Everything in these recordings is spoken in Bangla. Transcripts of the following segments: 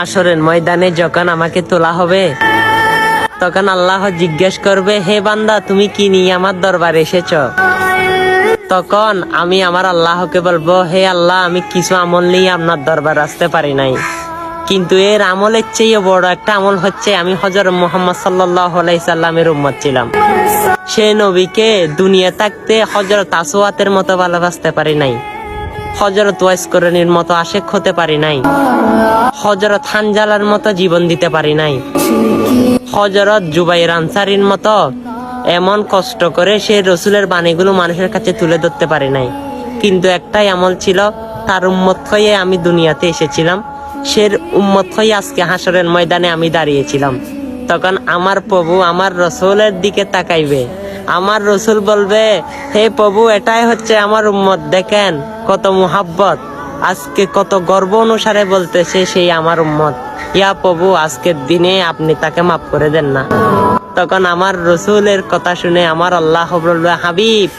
হাসরের ময়দানে যখন আমাকে তোলা হবে, তখন আল্লাহ জিজ্ঞেস করবে, হে বান্দা, তুমি কি নিয়ে আমার দরবারে এসেছ? তখন আমি আমার আল্লাহকে বলবো, হে আল্লাহ, আমি কিছু আমল নিয়ে আপনার দরবারে আসতে পারি নাই, কিন্তু এর আমলের চেয়ে বড় একটা আমল হচ্ছে আমি হযরত মুহাম্মদ সাল্লাল্লাহু আলাইহি সাল্লামের উম্মত ছিলাম। সে নবীকে দুনিয়া থাকতে হযরত আসওয়াতের মতো ভালোবাসতে পারি নাই, হযরত ওয়াইস করণীর মতো আশেক হতে পারি নাই, হযরত হানজালার মতো জীবন দিতে পারি নাই, হযরত জুবাইর আনসারীর মতো এমন কষ্ট করে সে রসুলের বাণীগুলো মানুষের কাছে তুলে ধরতে পারি নাই। কিন্তু একটাই আমল ছিল, তার উম্মত হয়ে আমি দুনিয়াতে এসেছিলাম, সে উম্মত হয়ে আজকে হাসরের ময়দানে আমি দাঁড়িয়েছিলাম। তখন আমার প্রভু আমার রসুলের দিকে তাকাইবে, আমার রসুল বলবে, হে প্রভু, এটাই হচ্ছে আমার উম্মত, দেখেন কত মুহাব্বত, আজকে কত গর্ব অনুসারে বলতেছে সেই আমার উম্মত। ইয়া প্রভু, আজকের দিনে আপনি তাকে মাফ করে দেন না। তখন আমার রসুলের কথা শুনে আমার আল্লাহ বলবে, হাবিব,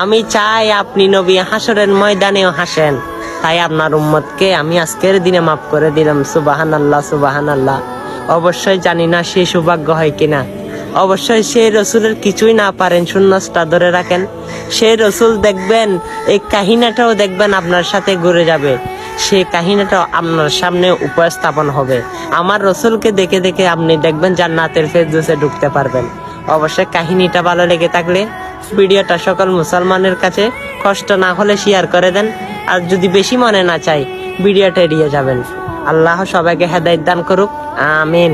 আমি চাই আপনি নবী হাসরের ময়দানেও হাসেন, তাই আপনার উম্মতকে আমি আজকের দিনে মাফ করে দিলাম। সুবহানাল্লাহ, সুবহানাল্লাহ। অবশ্যই জানি না সে সৌভাগ্য হয় কিনা, অবশ্যই সে রসুলের কিছুই না পারেন, শূন্যস্তা ধরে রাখেন। সে রসুল দেখবেন, এই কাহিনীটাও দেখবেন আপনার সাথে ঘুরে যাবে, সে কাহিনীটাও আপনার সামনে উপস্থাপন হবে। আমার রসুলকে দেখে দেখে আপনি দেখবেন জান্নাতের ফেরদৌসে ঢুকতে পারবেন। অবশ্যই কাহিনীটা ভালো লেগে থাকলে ভিডিওটা সকল মুসলমানের কাছে কষ্ট না হলে শেয়ার করে দেন, আর যদি বেশি মনে না চাই ভিডিওটা এড়িয়ে যাবেন। আল্লাহ সবাইকে হেদায়েত দান করুক, আমিন।